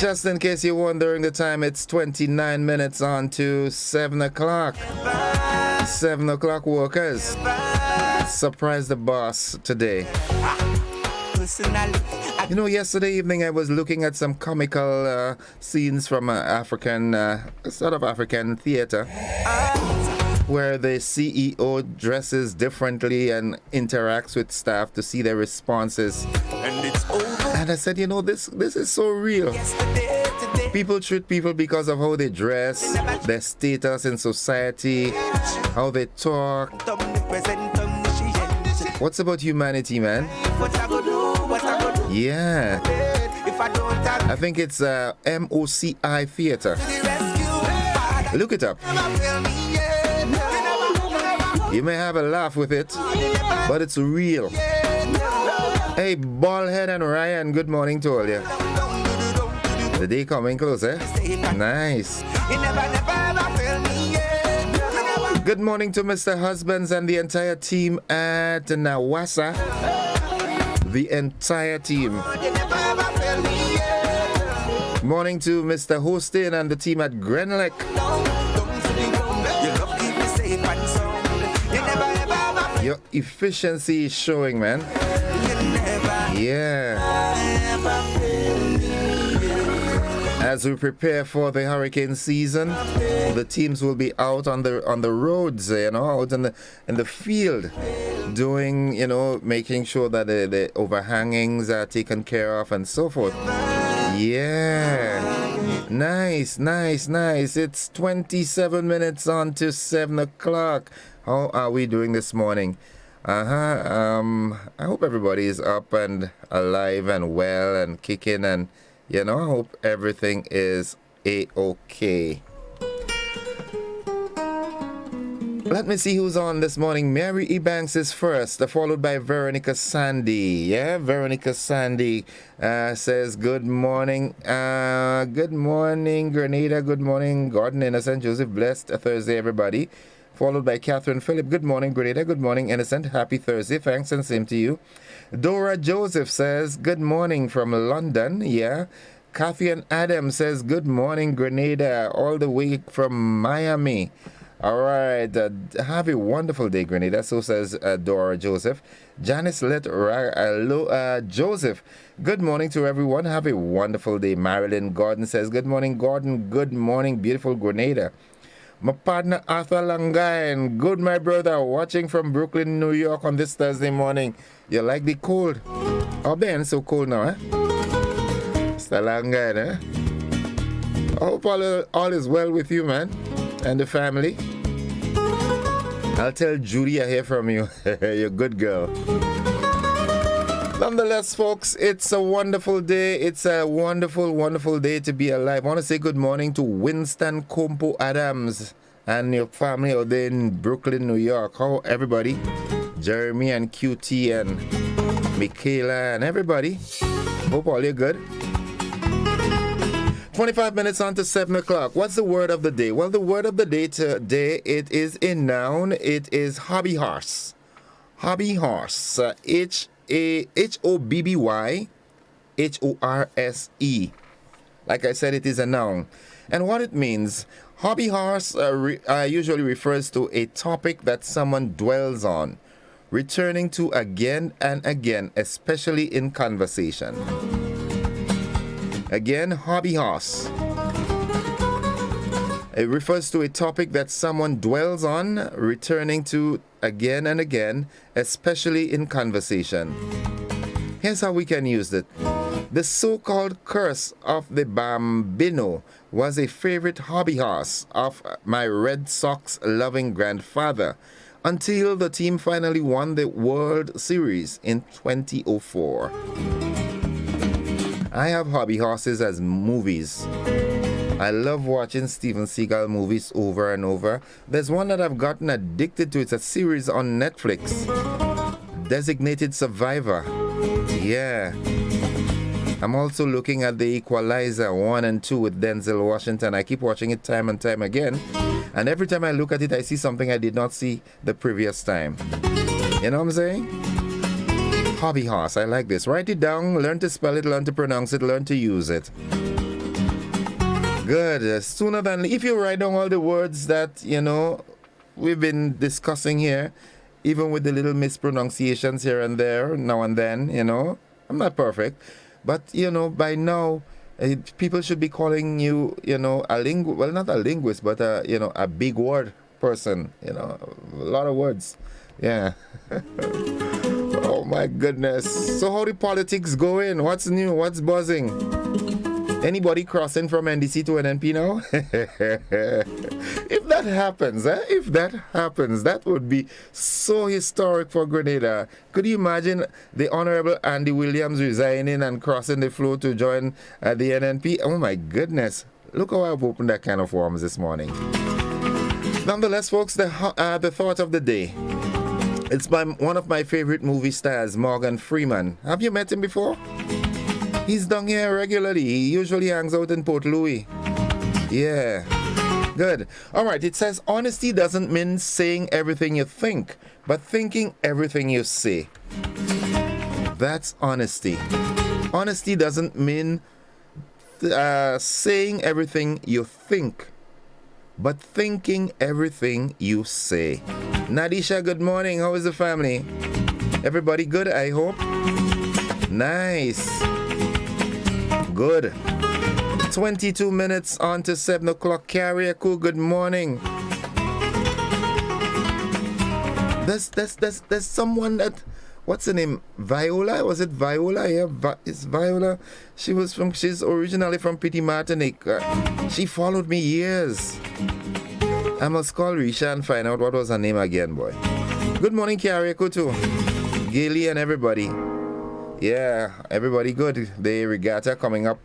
Just in case you're wondering the time, it's 29 minutes on to 7 o'clock. 7 o'clock, workers. Surprise the boss today. You know, yesterday evening I was looking at some comical scenes from African, sort of African theater, where the CEO dresses differently and interacts with staff to see their responses. And I said, you know, this is so real. People treat people because of how they dress, their status in society, how they talk. What's about humanity, man? Yeah. I think it's MOCI Theater. Look it up. You may have a laugh with it, but it's real. Hey, Ballhead and Ryan, good morning to all you. The day coming close, eh? Nice. Good morning to Mr. Husbands and the entire team at Nawasa. The entire team. Morning to Mr. Hostin and the team at Grenada. Your efficiency is showing, man. Yeah. As we prepare for the hurricane season, the teams will be out on the roads, you know, out in the field, doing, you know, making sure that the overhangings are taken care of and so forth. Yeah. Nice. It's 27 minutes on to 7 o'clock. How are we doing this morning? I hope everybody is up and alive and well and kicking, and you know, I hope everything is a-okay. Let me see who's on this morning. Mary Ebanks is first, followed by Veronica Sandy. Yeah, Veronica Sandy says, good morning. Good morning, Grenada. Good morning, Gordon Innocent. Joseph, blessed Thursday, everybody. Followed by Catherine Phillip. Good morning, Grenada. Good morning, Innocent. Happy Thursday. Thanks, and same to you. Dora Joseph says, good morning from London. Yeah. Kathy and Adam says, good morning, Grenada, all the way from Miami. All right. Have a wonderful day, Grenada. So says Dora Joseph. Janice Joseph. Good morning to everyone. Have a wonderful day. Marilyn Gordon says, good morning, Gordon. Good morning, beautiful Grenada. My partner Arthur Langain, good my brother, watching from Brooklyn, New York on this Thursday morning. You like the cold? Oh, Ben, so cold now, eh? Mr. Langain, eh? I hope all is well with you, man, and the family. I'll tell Judy I hear from you. You're a good girl. Nonetheless, folks, it's a wonderful day. It's a wonderful, wonderful day to be alive. I want to say good morning to Winston Compo Adams and your family out there in Brooklyn, New York. How everybody? Jeremy and QT and Michaela and everybody. Hope all you're good. 25 minutes on to 7 o'clock. What's the word of the day? Well, the word of the day today, it is a noun. It is hobby horse. Hobby horse. H-O-B-B-Y-H-O-R-S-E. Like I said, it is a noun. And what it means, hobby horse usually refers to a topic that someone dwells on, returning to again and again, especially in conversation. Again, hobby horse. It refers to a topic that someone dwells on, returning to again and again, especially in conversation. Here's how we can use it. The so-called curse of the Bambino was a favorite hobby horse of my Red Sox-loving grandfather until the team finally won the World Series in 2004. I have hobby horses as movies. I love watching Steven Seagal movies over and over. There's one that I've gotten addicted to. It's a series on Netflix. Designated Survivor. Yeah. I'm also looking at The Equalizer 1 and 2 with Denzel Washington. I keep watching it time and time again. And every time I look at it, I see something I did not see the previous time. You know what I'm saying? Hobby horse. I like this. Write it down. Learn to spell it. Learn to pronounce it. Learn to use it. Good. Sooner than if you write down all the words that we've been discussing here, even with the little mispronunciations here and there, now and then. I'm not perfect, but by now. People should be calling you, well, not a linguist, but a big word person. A lot of words. Yeah. Oh my goodness. So how the politics going? What's new? What's buzzing? Anybody crossing from NDC to NNP now? If that happens, that would be so historic for Grenada. Could you imagine the Honorable Andy Williams resigning and crossing the floor to join the NNP? Oh my goodness. Look how I've opened that can of worms this morning. Nonetheless, folks, the thought of the day. It's by one of my favorite movie stars, Morgan Freeman. Have you met him before? He's down here regularly. He usually hangs out in Port Louis. Yeah. Good. All right. It says honesty doesn't mean saying everything you think, but thinking everything you say. That's honesty. Honesty doesn't mean saying everything you think, but thinking everything you say. Nadisha, good morning. How is the family? Everybody good, I hope? Nice. Good. 22 minutes on to 7 o'clock. Carrier crew, good morning. There's someone that, what's her name? Viola? Was it Viola? Yeah, it's Viola. She's originally from Petit Martinique. She followed me years. I must call Risha and find out what was her name again, boy. Good morning, Carrier crew too. Gailey and everybody. Yeah, everybody good. The regatta coming up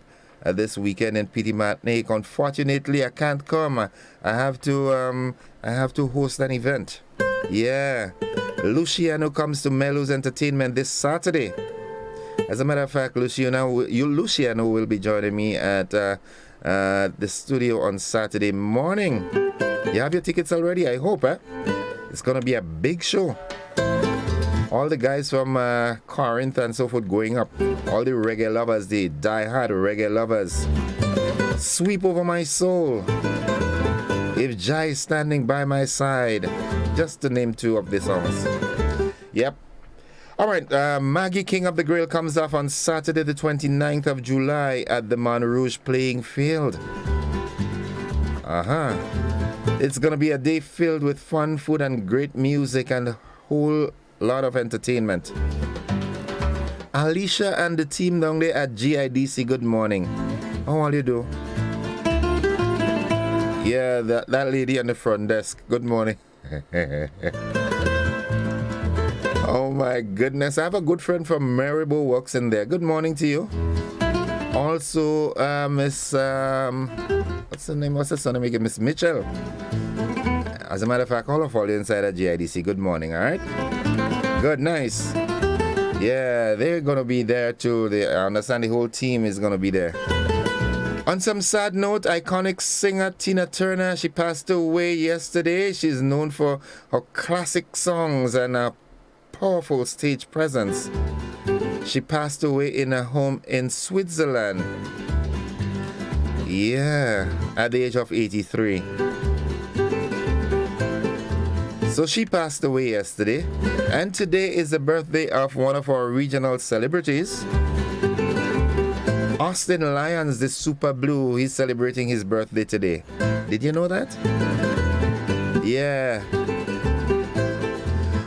this weekend in Petit Martinique. Unfortunately, I can't come. I have to host an event. Yeah, Luciano comes to Melo's Entertainment this Saturday. As a matter of fact, Luciano will be joining me at the studio on Saturday morning. You have your tickets already, I hope, eh? It's gonna be a big show. All the guys from Corinth and so forth going up. All the reggae lovers, the die-hard reggae lovers. Sweep over my soul. If Jai is standing by my side. Just to name two of the songs. Yep. All right, Maggie King of the Grail comes off on Saturday the 29th of July at the Montrouge Playing Field. It's going to be a day filled with fun, food, and great music and a whole lot of entertainment. Alicia and the team down there at GIDC, good morning. How are you do? Yeah, that lady on the front desk, good morning. Oh my goodness, I have a good friend from Maribor works in there. Good morning to you. Also, Miss, what's her name? What's her son? Miss Mitchell. As a matter of fact, all of you inside at GIDC, good morning, all right? Good, nice. Yeah, they're going to be there too. I understand the whole team is going to be there. On some sad note, iconic singer Tina Turner, she passed away yesterday. She's known for her classic songs and a powerful stage presence. She passed away in a home in Switzerland. Yeah, at the age of 83. So she passed away yesterday. And today is the birthday of one of our regional celebrities. Austin Lyons, the Super Blue, he's celebrating his birthday today. Did you know that? Yeah.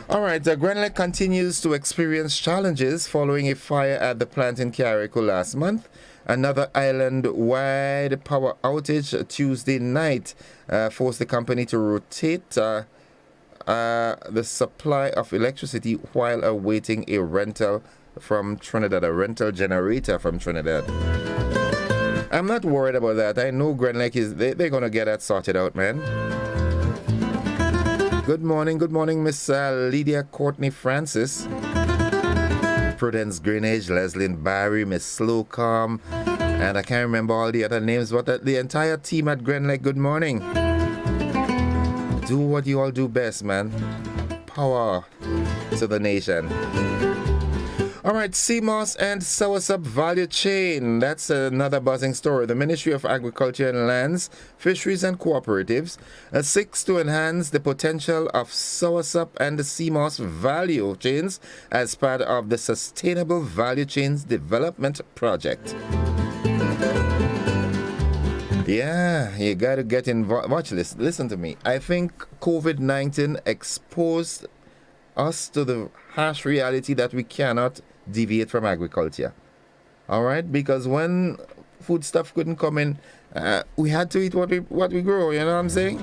All right, Grenada continues to experience challenges following a fire at the plant in Carriacou last month. Another island-wide power outage Tuesday night forced the company to rotate the supply of electricity while awaiting a rental from Trinidad, a rental generator from Trinidad. I'm not worried about that. I know Grenlake they're going to get that sorted out, man. Good morning, Miss Lydia Courtney Francis, Prudence Greenage, Leslyn Barry, Miss Slocum, and I can't remember all the other names, but the entire team at Grenlake, good morning. Do what you all do best, man. Power to the nation. All All right, CMOS and soursop value chain. That's another buzzing story. The Ministry of Agriculture and Lands, Fisheries and Cooperatives seeks to enhance the potential of soursop and the CMOS value chains as part of the Sustainable Value Chains Development Project. Yeah, you got to get involved. Watch this. Listen to me. I think COVID-19 exposed us to the harsh reality that we cannot deviate from agriculture. All right, because when food stuff couldn't come in, we had to eat what we grow. You know what I'm saying?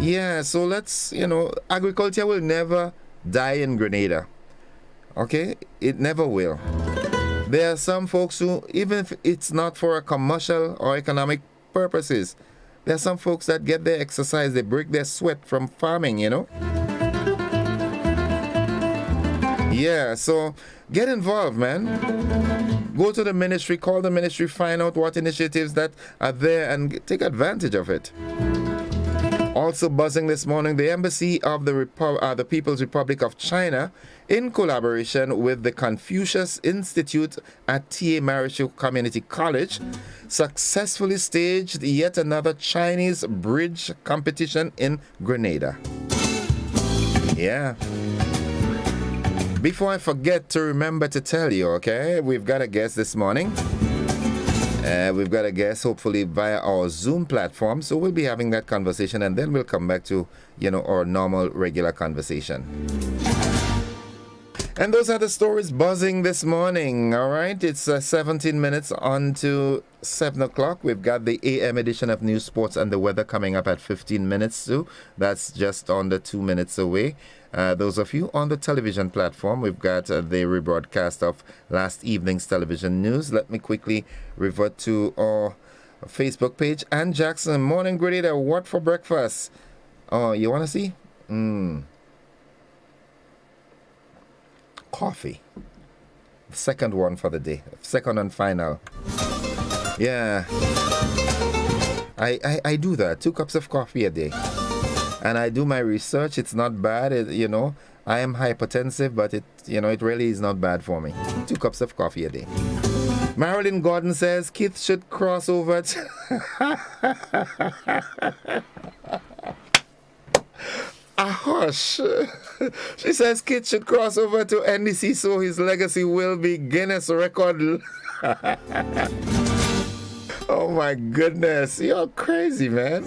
Yeah. So let's, agriculture will never die in Grenada. Okay, it never will. There are some folks who, even if it's not for a commercial or economic purposes, there are some folks that get their exercise, they break their sweat from farming. Yeah, so get involved, man. Go to the ministry, call the ministry, find out what initiatives that are there and take advantage of it. Also buzzing this morning, the Embassy of the People's Republic of China, in collaboration with the Confucius Institute at T.A. Marichaud Community College, successfully staged yet another Chinese bridge competition in Grenada. Yeah. Before I forget to remember to tell you, okay, we've got a guest this morning. We've got a guest, hopefully via our Zoom platform. So we'll be having that conversation and then we'll come back to, our normal, regular conversation. And those are the stories buzzing this morning, all right? It's 17 minutes on to 7 o'clock. We've got the AM edition of News, Sports and the Weather coming up at 15 minutes too. That's just under 2 minutes away. Those of you on the television platform, we've got the rebroadcast of last evening's television news. Let me quickly revert to our Facebook page. Ann Jackson, morning Grenada, what for breakfast? Oh, you want to see? Coffee. Second one for the day. Second and final. Yeah. I do that. 2 cups of coffee a day. And I do my research. It's not bad. I am hypertensive, but it really is not bad for me. 2 cups of coffee a day. Marilyn Gordon says Keith should cross over hush. She says Keith should cross over to NDC so his legacy will be Guinness record. Oh my goodness. You're crazy, man.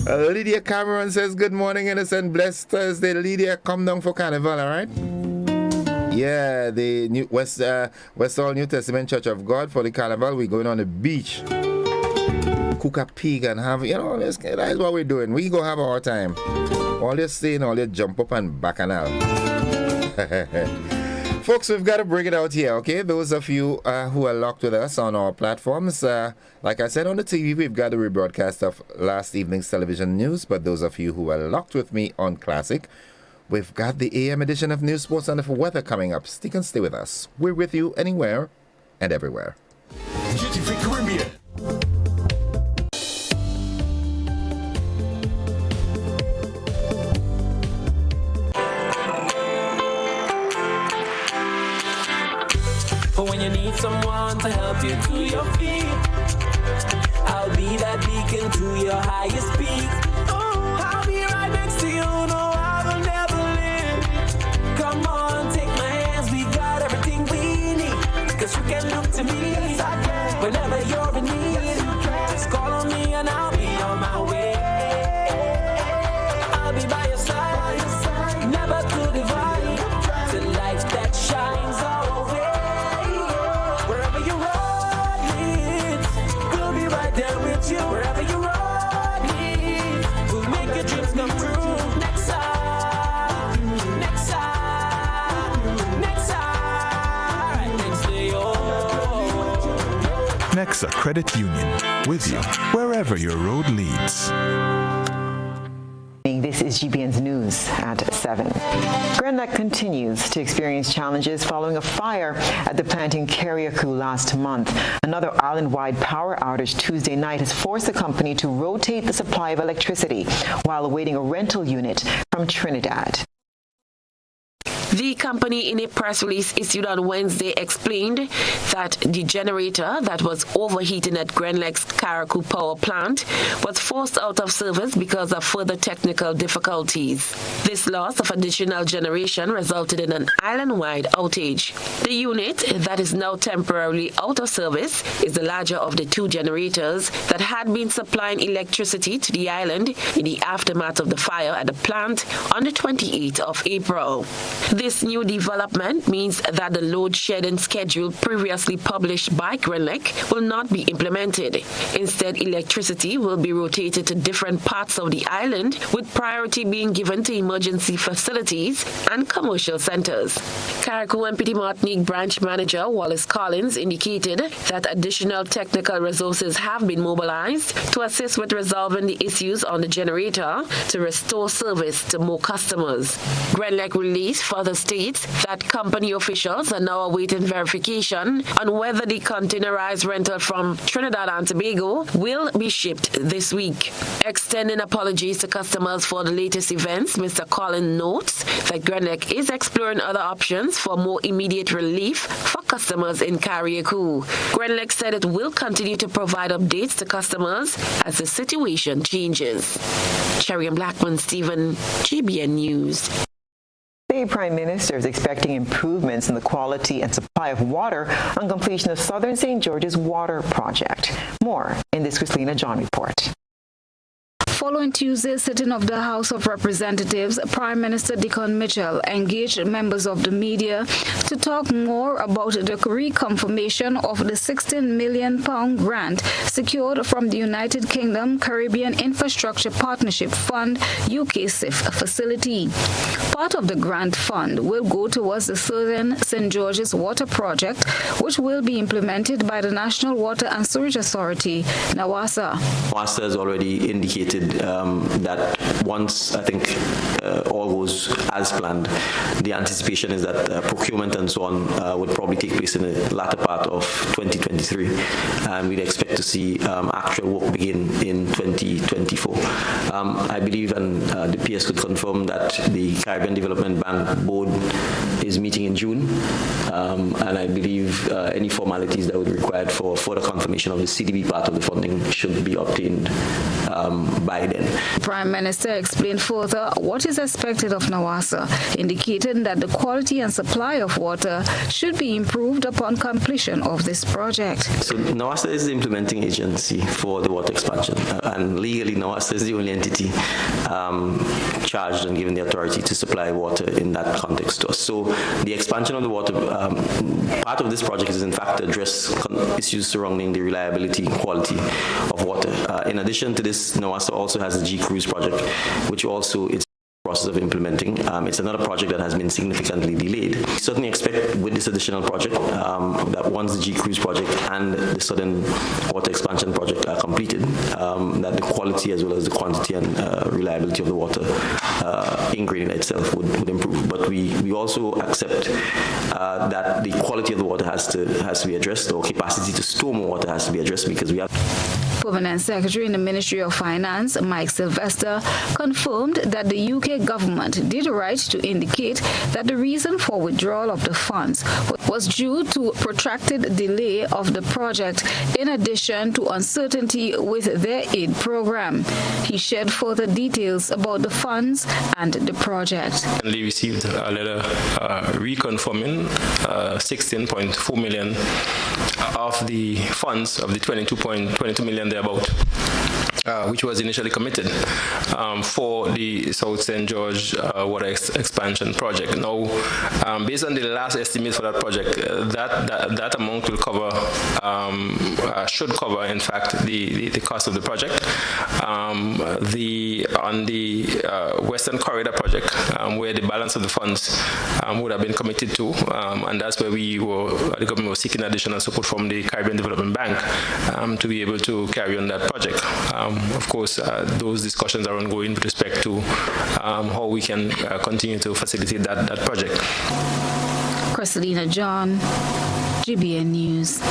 Lydia Cameron says, good morning, innocent, blessed Thursday. Lydia, come down for Carnival, all right? Yeah, the New West All New Testament Church of God for the Carnival. We're going on the beach. Cook a pig and have, that's what we're doing. We go have our time. All you staying, all you jump up and bacchanal. Folks, we've got to bring it out here, okay? Those of you who are locked with us on our platforms, like I said on the TV, we've got a rebroadcast of last evening's television news. But those of you who are locked with me on Classic, we've got the AM edition of News, Sports and the Weather coming up. Stick and stay with us. We're with you anywhere and everywhere. Duty Free Caribbean. When you need someone to help you to your feet, I'll be that beacon to your highest peak. Oh, I'll be right next to you, no, I will never leave. Come on, take my hands, we got everything we need. Cause you can look to me, whenever you're in need. Just call on me and I'll be on my way. I'll be by your side, never to divide. The light that shines our way. Wherever you road leads, we'll make your dreams come true. Next time, next time, next time. Next to you. Nexa Credit Union, with you wherever your road leads. This is GBN's News at 7. Grenada continues to experience challenges following a fire at the plant in Carriacou last month. Another island-wide power outage Tuesday night has forced the company to rotate the supply of electricity while awaiting a rental unit from Trinidad. The company, in a press release issued on Wednesday, explained that the generator that was overheating at Grenlec's Carriacou power plant was forced out of service because of further technical difficulties. This loss of additional generation resulted in an island-wide outage. The unit that is now temporarily out of service is the larger of the two generators that had been supplying electricity to the island in the aftermath of the fire at the plant on the 28th of April. This new development means that the load shedding schedule previously published by Grenlec will not be implemented. Instead, electricity will be rotated to different parts of the island, with priority being given to emergency facilities and commercial centers. Carriacou MPT Martinique branch manager Wallace Collins indicated that additional technical resources have been mobilized to assist with resolving the issues on the generator to restore service to more customers. Grenlec release further states that company officials are now awaiting verification on whether the containerized rental from Trinidad and Tobago will be shipped this week. Extending apologies to customers for the latest events, Mr. Collins notes that Grenlec is exploring other options for more immediate relief for customers in Carriacou. Grenlec said it will continue to provide updates to customers as the situation changes. Cherian Blackman, Stephen, GBN News. The Prime Minister is expecting improvements in the quality and supply of water on completion of Southern St. George's Water Project. More in this Christina John report. Following Tuesday's sitting of the House of Representatives, Prime Minister Dickon Mitchell engaged members of the media to talk more about the reconfirmation of the £16 million grant secured from the United Kingdom Caribbean Infrastructure Partnership Fund (UKCIF) facility. Part of the grant fund will go towards the Southern St. George's Water Project, which will be implemented by the National Water and Sewerage Authority, NAWASA. NAWASA has already indicated that once, I think, all goes as planned, the anticipation is that procurement and so on would probably take place in the latter part of 2023, and we'd expect to see actual work begin in 2024. I believe, and the PS could confirm, that the Caribbean Development Bank Board is meeting in June, and I believe any formalities that would be required for further confirmation of the CDB part of the funding should be obtained by then. Prime Minister explained further what is expected of NAWASA, indicating that the quality and supply of water should be improved upon completion of this project. So NAWASA is the implementing agency for the water expansion, and legally NAWASA is the only entity charged and given the authority to supply water in that context to us. So the expansion of the water, part of this project is in fact to address issues surrounding the reliability and quality of water. In addition to this, NAWASA also has the G-Cruise project, which also is process of implementing. It's another project that has been significantly delayed. We certainly expect with this additional project that once the G-Cruise project and the Southern Water Expansion project are completed, that the quality as well as the quantity and reliability of the water in Grenada itself would improve. But we also accept that the quality of the water has to be addressed, or capacity to store more water has to be addressed, because we have Permanent Secretary in the Ministry of Finance, Mike Sylvester, confirmed that the UK government did right to indicate that the reason for withdrawal of the funds was due to protracted delay of the project, in addition to uncertainty with their aid program. He shared further details about the funds and the project. We received a letter reconfirming 16.4 million of the funds of the 22.22 million thereabout, which was initially committed for the South St. George Water Expansion project. Now, based on the last estimate for that project, that amount will cover, should cover, in fact, the cost of the project. On the Western Corridor project, where the balance of the funds would have been committed to, and that's where the government was seeking additional support from the Caribbean Development Bank to be able to carry on that project. Of course, those discussions are ongoing with respect to how we can continue to facilitate that project. Christina John, GBN News.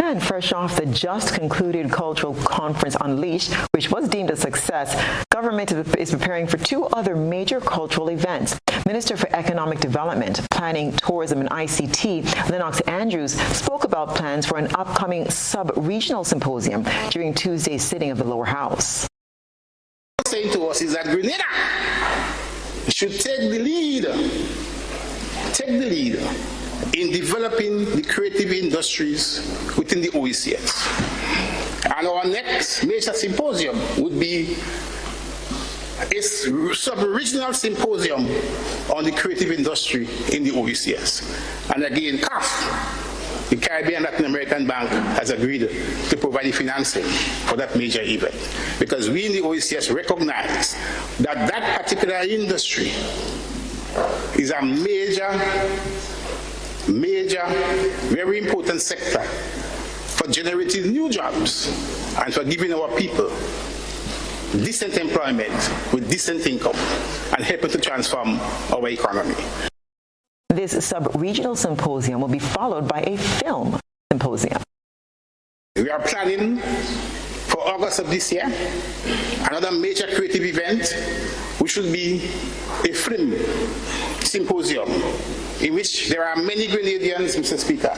And fresh off the just concluded cultural conference Unleashed, which was deemed a success, government is preparing for two other major cultural events. Minister for Economic Development, Planning, Tourism and ICT, Lennox Andrews, spoke about plans for an upcoming sub-regional symposium during Tuesday's sitting of the lower house. What saying to us is that Grenada should take the lead in developing the creative industries within the OECS. And our next major symposium would be a sub-regional symposium on the creative industry in the OECS. And again, CAF, the Caribbean Latin American Bank, has agreed to provide the financing for that major event. Because we in the OECS recognize that that particular industry is a major, very important sector for generating new jobs and for giving our people decent employment with decent income and helping to transform our economy. This sub-regional symposium will be followed by a film symposium. We are planning for August of this year another major creative event, which will be a film symposium in which there are many Grenadians, Mr. Speaker,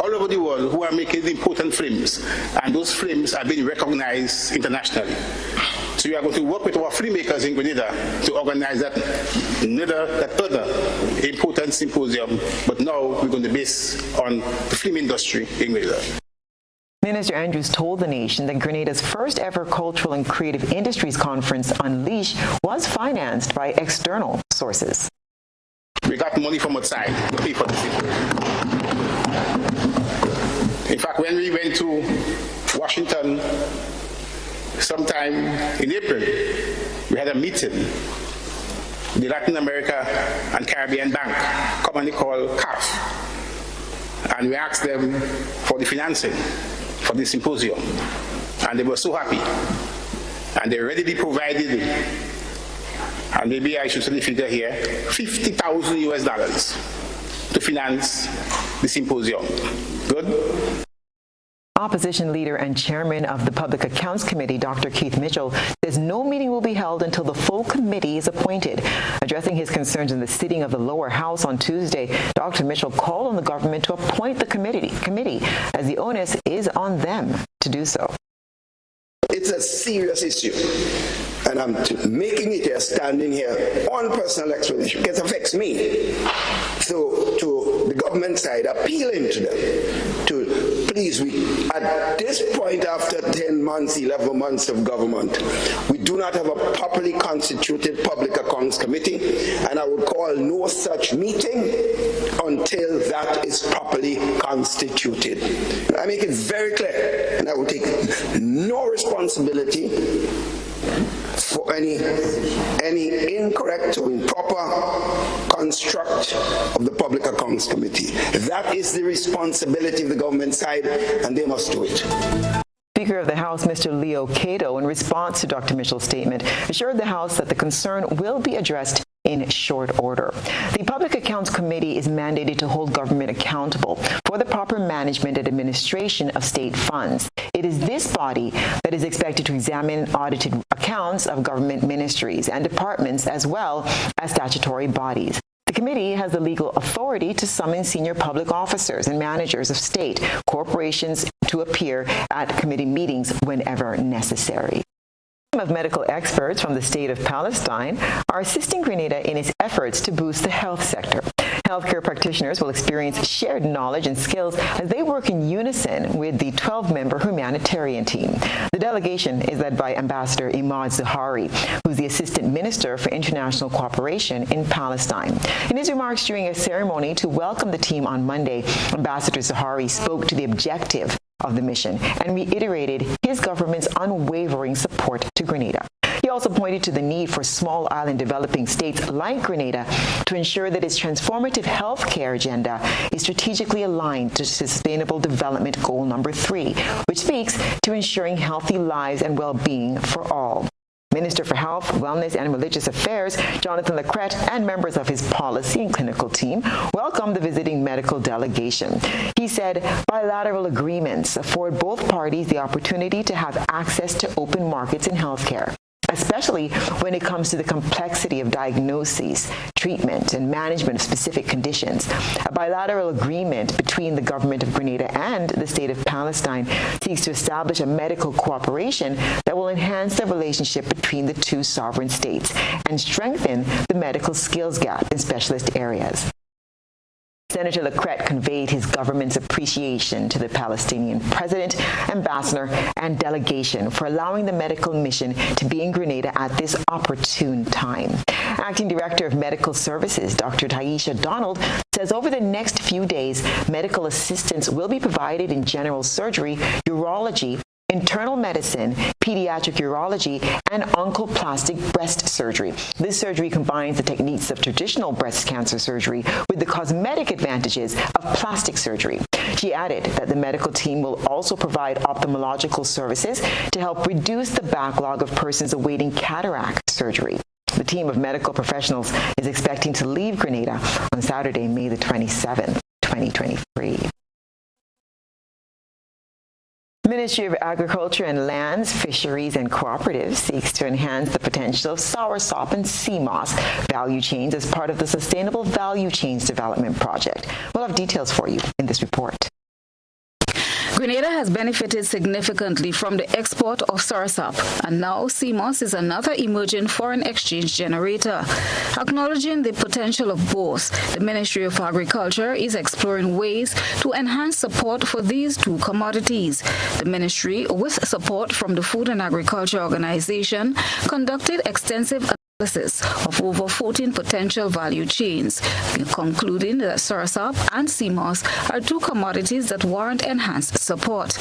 all over the world who are making important films, and those films are being recognized internationally. So we are going to work with our filmmakers in Grenada to organize that other important symposium, but now we're going to base on the film industry in Grenada. Minister Andrews told the nation that Grenada's first ever Cultural and Creative Industries Conference Unleashed was financed by external sources. We got money from outside to pay for this. In fact, when we went to Washington sometime in April, we had a meeting. The Latin America and Caribbean Bank, commonly called CAF, and we asked them for the financing for the symposium, and they were so happy, and they readily provided, and maybe I should say the figure here, $50,000 US to finance the symposium. Good? Opposition leader and chairman of the Public Accounts Committee, Dr. Keith Mitchell, says no meeting will be held until the full committee is appointed. Addressing his concerns in the sitting of the lower house on Tuesday, Dr. Mitchell called on the government to appoint the committee, as the onus is on them to do so. It's a serious issue, and I'm making it here, standing here on personal explanation, because it affects me. So to the government side, appealing to them to please, at this point after 10 months, 11 months of government, we do not have a properly constituted Public Accounts Committee, and I would call no such meeting until that is properly constituted. I make it very clear, and I will take no responsibility for any incorrect or improper construct of the Public Accounts Committee. That is the responsibility of the government side, and they must do it. Speaker of the House, Mr. Leo Cato, in response to Dr. Mitchell's statement, assured the House that the concern will be addressed in short order. The Public Accounts Committee is mandated to hold government accountable for the proper management and administration of state funds. It is this body that is expected to examine audited accounts of government ministries and departments as well as statutory bodies. The committee has the legal authority to summon senior public officers and managers of state corporations to appear at committee meetings whenever necessary. A team of medical experts from the state of Palestine are assisting Grenada in its efforts to boost the health sector. Healthcare practitioners will experience shared knowledge and skills as they work in unison with the 12-member humanitarian team. The delegation is led by Ambassador Imad Zahari, who's the Assistant Minister for International Cooperation in Palestine. In his remarks during a ceremony to welcome the team on Monday, Ambassador Zahari spoke to the objective of the mission and reiterated his government's unwavering support to Grenada. He also pointed to the need for small island developing states like Grenada to ensure that its transformative health care agenda is strategically aligned to Sustainable Development Goal number 3, which speaks to ensuring healthy lives and well-being for all. Minister for Health, Wellness and Religious Affairs, Jonathan Lecret, and members of his policy and clinical team welcomed the visiting medical delegation. He said bilateral agreements afford both parties the opportunity to have access to open markets in healthcare, especially when it comes to the complexity of diagnoses, treatment, and management of specific conditions. A bilateral agreement between the government of Grenada and the state of Palestine seeks to establish a medical cooperation that will enhance the relationship between the two sovereign states and strengthen the medical skills gap in specialist areas. Senator Lecret conveyed his government's appreciation to the Palestinian president, ambassador, and delegation for allowing the medical mission to be in Grenada at this opportune time. Acting Director of Medical Services, Dr. Taisha Donald, says over the next few days, medical assistance will be provided in general surgery, urology, internal medicine, pediatric urology, and oncoplastic breast surgery. This surgery combines the techniques of traditional breast cancer surgery with the cosmetic advantages of plastic surgery. She added that the medical team will also provide ophthalmological services to help reduce the backlog of persons awaiting cataract surgery. The team of medical professionals is expecting to leave Grenada on Saturday, May the 27th, 2023. Ministry of Agriculture and Lands, Fisheries and Cooperatives seeks to enhance the potential of soursop and sea moss value chains as part of the Sustainable Value Chains Development Project. We'll have details for you in this report. Grenada has benefited significantly from the export of soursop, and now sea moss is another emerging foreign exchange generator. Acknowledging the potential of both, the Ministry of Agriculture is exploring ways to enhance support for these two commodities. The ministry, with support from the Food and Agriculture Organization, conducted extensive of over 14 potential value chains, concluding that soursop and sea moss are two commodities that warrant enhanced support.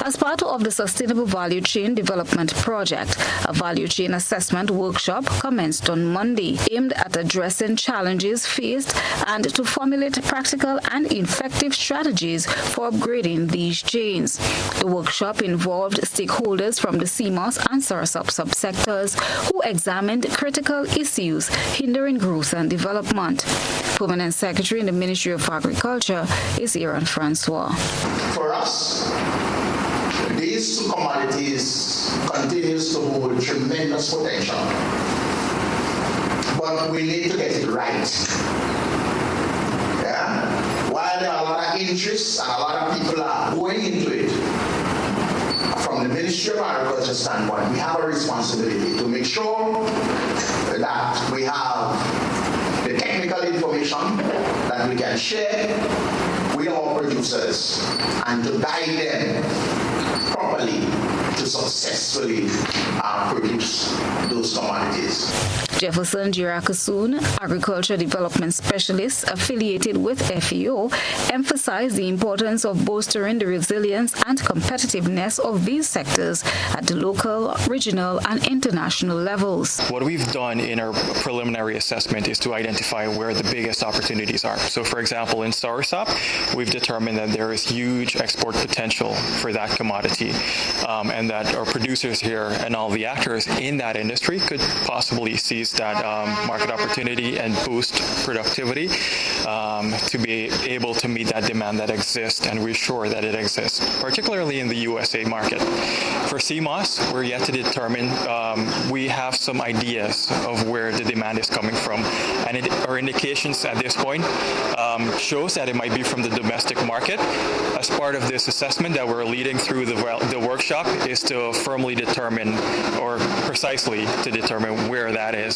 As part of the Sustainable Value Chain Development Project, a value chain assessment workshop commenced on Monday, aimed at addressing challenges faced and to formulate practical and effective strategies for upgrading these chains. The workshop involved stakeholders from the sea moss and soursop subsectors who examined critical issues hindering growth and development. Permanent Secretary in the Ministry of Agriculture is Aaron Francois. For us, these two commodities continues to hold tremendous potential, but we need to get it right. Yeah? While there are a lot of interests and a lot of people are going into it, from the Ministry of Agriculture standpoint, we have a responsibility to make sure that we have the technical information that we can share with our producers and to guide them properly to successfully produce those commodities. Jefferson Jirakasoon, Agriculture Development Specialist affiliated with FAO, emphasized the importance of bolstering the resilience and competitiveness of these sectors at the local, regional, and international levels. What we've done in our preliminary assessment is to identify where the biggest opportunities are. So, for example, in soursop, we've determined that there is huge export potential for that commodity, and that our producers here and all the actors in that industry could possibly seize that market opportunity and boost productivity to be able to meet that demand that exists, and we're sure that it exists, particularly in the USA market. For sea moss, we're yet to determine. We have some ideas of where the demand is coming from, and our indications at this point shows that it might be from the domestic market. As part of this assessment that we're leading through the workshop is to firmly determine, or precisely to determine, where that is.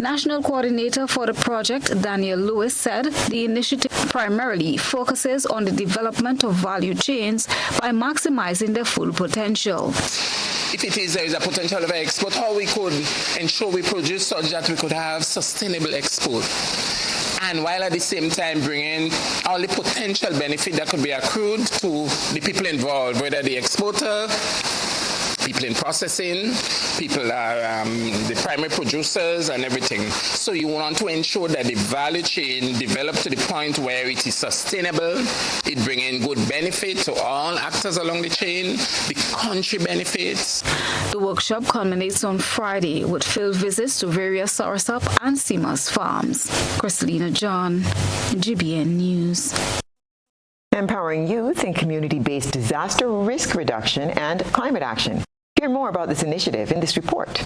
National Coordinator for the project, Daniel Lewis, said the initiative primarily focuses on the development of value chains by maximizing their full potential. If there is a potential of export, how we could ensure we produce such that we could have sustainable export, and while at the same time bringing all the potential benefit that could be accrued to the people involved, whether the exporter, people in processing, people are the primary producers and everything. So you want to ensure that the value chain develops to the point where it is sustainable, it brings in good benefit to all actors along the chain, the country benefits. The workshop culminates on Friday with field visits to various Soursop and Seamus farms. Christelina John, GBN News. Empowering youth in community-based disaster risk reduction and climate action. Hear more about this initiative in this report.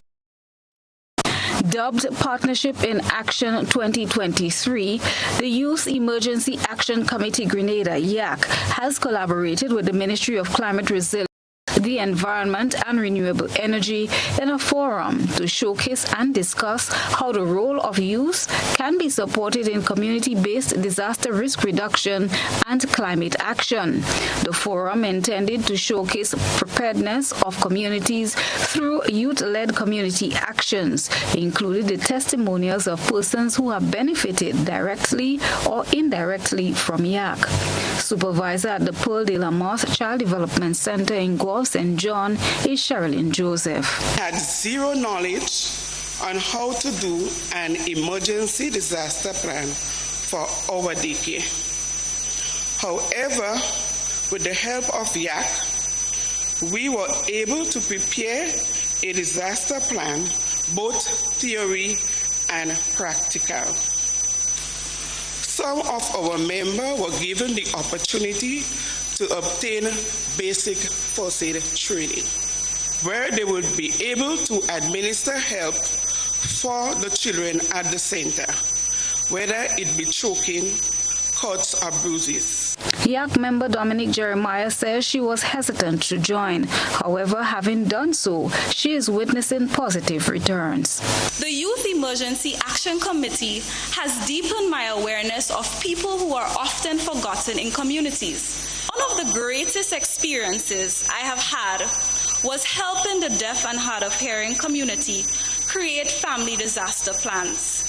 Dubbed Partnership in Action 2023, the Youth Emergency Action Committee Grenada, YAC, has collaborated with the Ministry of Climate Resilience, the Environment and Renewable Energy in a forum to showcase and discuss how the role of youth can be supported in community-based disaster risk reduction and climate action. The forum intended to showcase preparedness of communities through youth-led community actions, including the testimonials of persons who have benefited directly or indirectly from YAC. Supervisor at the Pearl de la Moss Child Development Center in Guelph, St. John is Sherilyn Joseph. Had zero knowledge on how to do an emergency disaster plan for our daycare. However, with the help of YAC, we were able to prepare a disaster plan, both theory and practical. Some of our members were given the opportunity to obtain basic first aid training, where they would be able to administer help for the children at the center, whether it be choking, cuts, or bruises. YAC member Dominic Jeremiah says she was hesitant to join. However, having done so, she is witnessing positive returns. The Youth Emergency Action Committee has deepened my awareness of people who are often forgotten in communities. One of the greatest experiences I have had was helping the deaf and hard of hearing community create family disaster plans.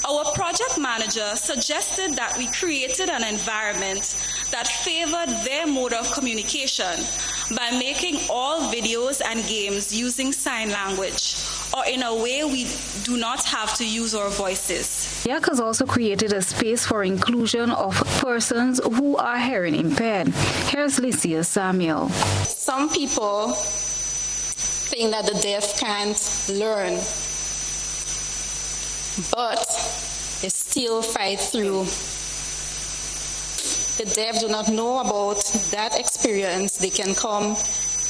Our project manager suggested that we created an environment that favored their mode of communication by making all videos and games using sign language, or in a way we do not have to use our voices. YAC has also created a space for inclusion of persons who are hearing impaired. Here's Licia Samuel. Some people think that the deaf can't learn, but they still fight through. The deaf do not know about that experience. They can come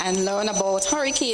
and learn about hurricanes.